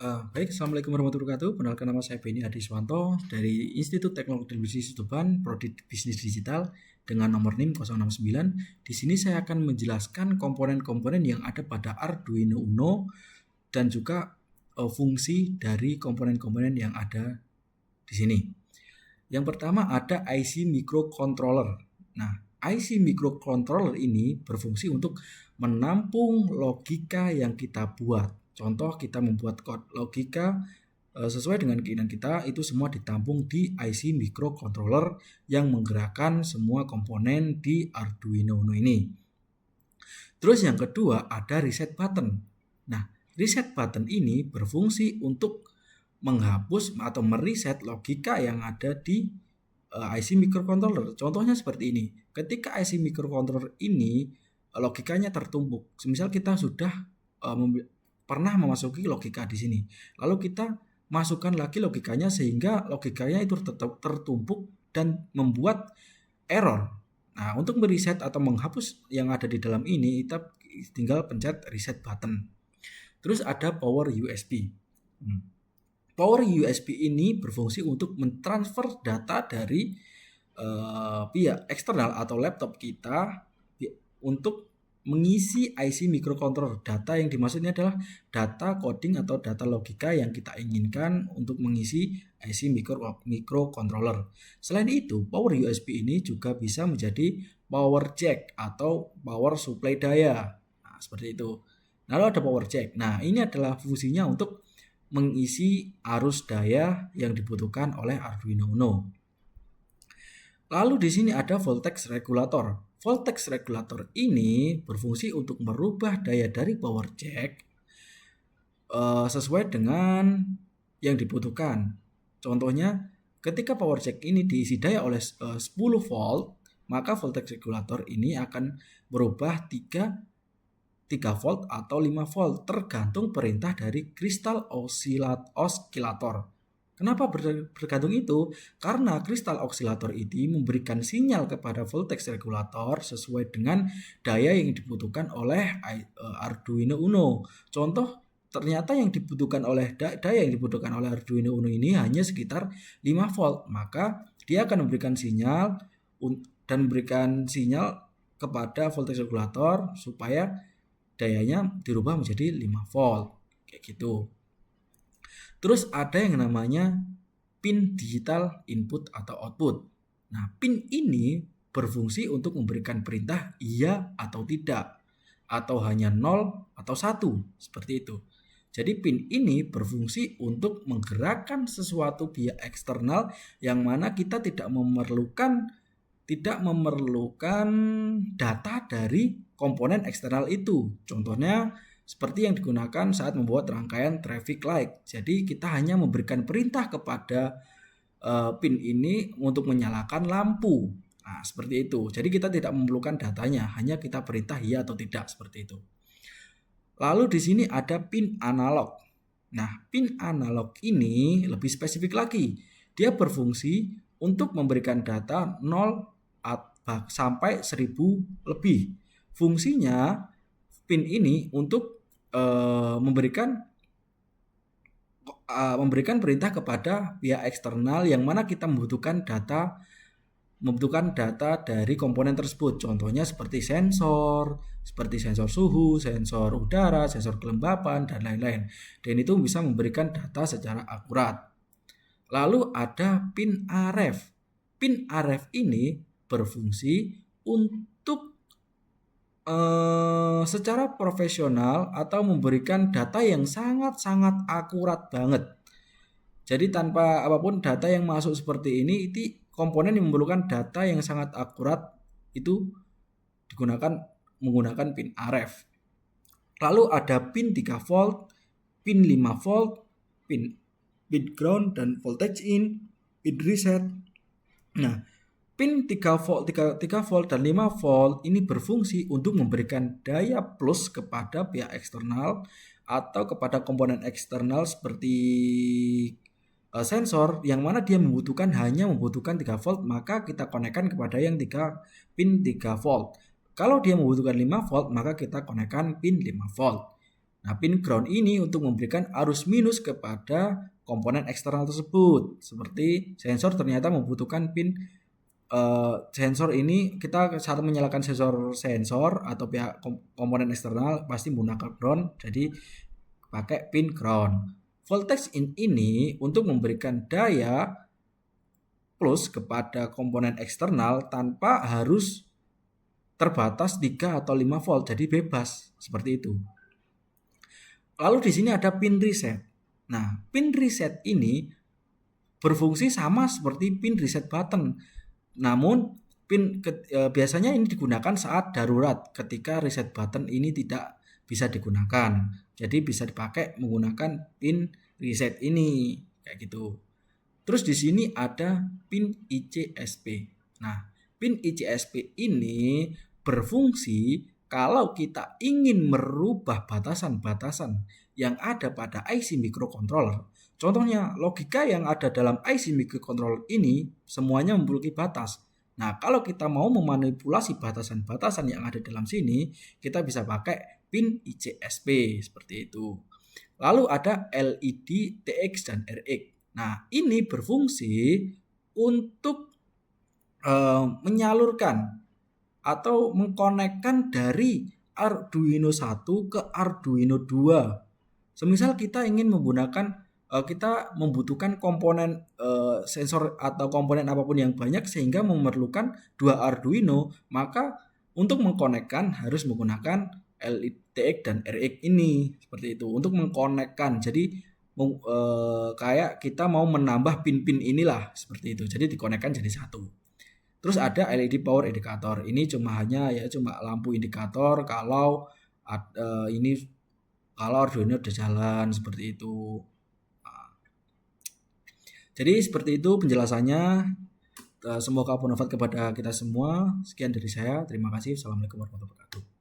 Baik, Assalamualaikum warahmatullahi wabarakatuh. Perkenalkan, nama saya Beni Adiswanto dari Institut Teknologi dan Bisnis Tuban, Prodi Bisnis Digital dengan nomor NIM 069. Di sini saya akan menjelaskan komponen-komponen yang ada pada Arduino Uno dan juga fungsi dari komponen-komponen yang ada di sini. Yang pertama ada IC microcontroller. Nah, IC microcontroller ini berfungsi untuk menampung logika yang kita buat. Contoh, kita membuat logika sesuai dengan keinginan kita, itu semua ditampung di IC microcontroller yang menggerakkan semua komponen di Arduino Uno ini. Terus yang kedua ada reset button. Nah, reset button ini berfungsi untuk menghapus atau mereset logika yang ada di IC microcontroller. Contohnya seperti ini. Ketika IC microcontroller ini logikanya tertumpuk. Misal kita sudah pernah memasuki logika di sini. Lalu kita masukkan lagi logikanya sehingga logikanya itu tetap tertumpuk dan membuat error. Nah, untuk mereset atau menghapus yang ada di dalam ini, kita tinggal pencet reset button. Terus ada power USB. Power USB ini berfungsi untuk mentransfer data dari pihak eksternal atau laptop kita untuk mengisi IC microcontroller. Data yang dimaksudnya adalah data coding atau data logika yang kita inginkan untuk mengisi IC microcontroller. Selain itu, power USB ini juga bisa menjadi power jack atau power supply daya. Nah, seperti itu. Lalu ada power jack. Nah, ini adalah fungsinya untuk mengisi arus daya yang dibutuhkan oleh Arduino Uno. Lalu di sini ada voltage regulator. Voltage regulator ini berfungsi untuk merubah daya dari power jack sesuai dengan yang dibutuhkan. Contohnya, ketika power jack ini diisi daya oleh 10 volt, maka voltage regulator ini akan berubah 3 volt atau 5 volt tergantung perintah dari kristal osilator. Kenapa bergantung itu? Karena kristal osilator ini memberikan sinyal kepada voltage regulator sesuai dengan daya yang dibutuhkan oleh Arduino Uno. Contoh, ternyata yang dibutuhkan oleh daya yang dibutuhkan oleh Arduino Uno ini hanya sekitar 5 volt. Maka dia akan memberikan sinyal dan memberikan sinyal kepada voltage regulator supaya dayanya dirubah menjadi 5 volt. Kayak gitu. Terus ada yang namanya pin digital input atau output. Nah, pin ini berfungsi untuk memberikan perintah iya atau tidak, atau hanya 0 atau 1, seperti itu. Jadi pin ini berfungsi untuk menggerakkan sesuatu via eksternal yang mana kita tidak memerlukan data dari komponen eksternal itu. Contohnya seperti yang digunakan saat membuat rangkaian traffic light. Jadi kita hanya memberikan perintah kepada pin ini untuk menyalakan lampu. Nah, seperti itu. Jadi kita tidak memerlukan datanya, hanya kita perintah iya atau tidak, seperti itu. Lalu di sini ada pin analog. Nah, pin analog ini lebih spesifik lagi. Dia berfungsi untuk memberikan data 0 sampai 1000 lebih. Fungsinya pin ini untuk memberikan perintah kepada pihak eksternal yang mana kita membutuhkan data dari komponen tersebut. Contohnya seperti sensor suhu, sensor udara, sensor kelembapan, dan lain-lain. Dan itu bisa memberikan data secara akurat. Lalu ada pin RF. Pin RF ini berfungsi untuk secara profesional atau memberikan data yang sangat-sangat akurat banget. Jadi tanpa apapun data yang masuk seperti ini, komponen yang memerlukan data yang sangat akurat itu menggunakan pin RF. Lalu ada pin 3 volt, pin 5 volt, pin ground, dan voltage in, pin reset. Nah, pin 3 volt dan 5 volt ini berfungsi untuk memberikan daya plus kepada pihak eksternal atau kepada komponen eksternal seperti sensor yang mana dia hanya membutuhkan 3 volt, maka kita konekkan kepada yang pin 3 volt. Kalau dia membutuhkan 5 volt, maka kita konekkan pin 5 volt. Nah, pin ground ini untuk memberikan arus minus kepada komponen eksternal tersebut. Seperti sensor ternyata membutuhkan pin sensor ini, kita saat menyalakan sensor atau pihak komponen eksternal pasti menggunakan ground, jadi pakai pin ground. Voltage in ini untuk memberikan daya plus kepada komponen eksternal tanpa harus terbatas 3 atau 5 volt, jadi bebas seperti itu. Lalu di sini ada pin reset. Nah, pin reset ini berfungsi sama seperti pin reset button. Namun biasanya ini digunakan saat darurat ketika reset button ini tidak bisa digunakan. Jadi bisa dipakai menggunakan pin reset ini kayak gitu. Terus di sini ada pin ICSP. Nah, pin ICSP ini berfungsi kalau kita ingin merubah batasan-batasan yang ada pada IC microcontroller. Contohnya, logika yang ada dalam IC microcontroller ini semuanya memiliki batas. Nah, kalau kita mau memanipulasi batasan-batasan yang ada dalam sini, kita bisa pakai pin ICSP seperti itu. Lalu ada LED, TX, dan RX. Nah, ini berfungsi untuk menyalurkan atau mengkonekkan dari Arduino 1 ke Arduino 2. Semisal kita ingin menggunakan kita membutuhkan komponen sensor atau komponen apapun yang banyak sehingga memerlukan 2 Arduino, maka untuk mengkonekkan harus menggunakan LTX dan RX ini seperti itu untuk mengkonekkan. Jadi kayak kita mau menambah pin-pin inilah seperti itu. Jadi dikonekkan jadi satu. Terus ada LED power indicator. Ini cuma lampu indikator kalau ini kalau Arduino udah jalan seperti itu. Jadi seperti itu penjelasannya. Semoga bermanfaat kepada kita semua. Sekian dari saya. Terima kasih. Assalamualaikum warahmatullahi wabarakatuh.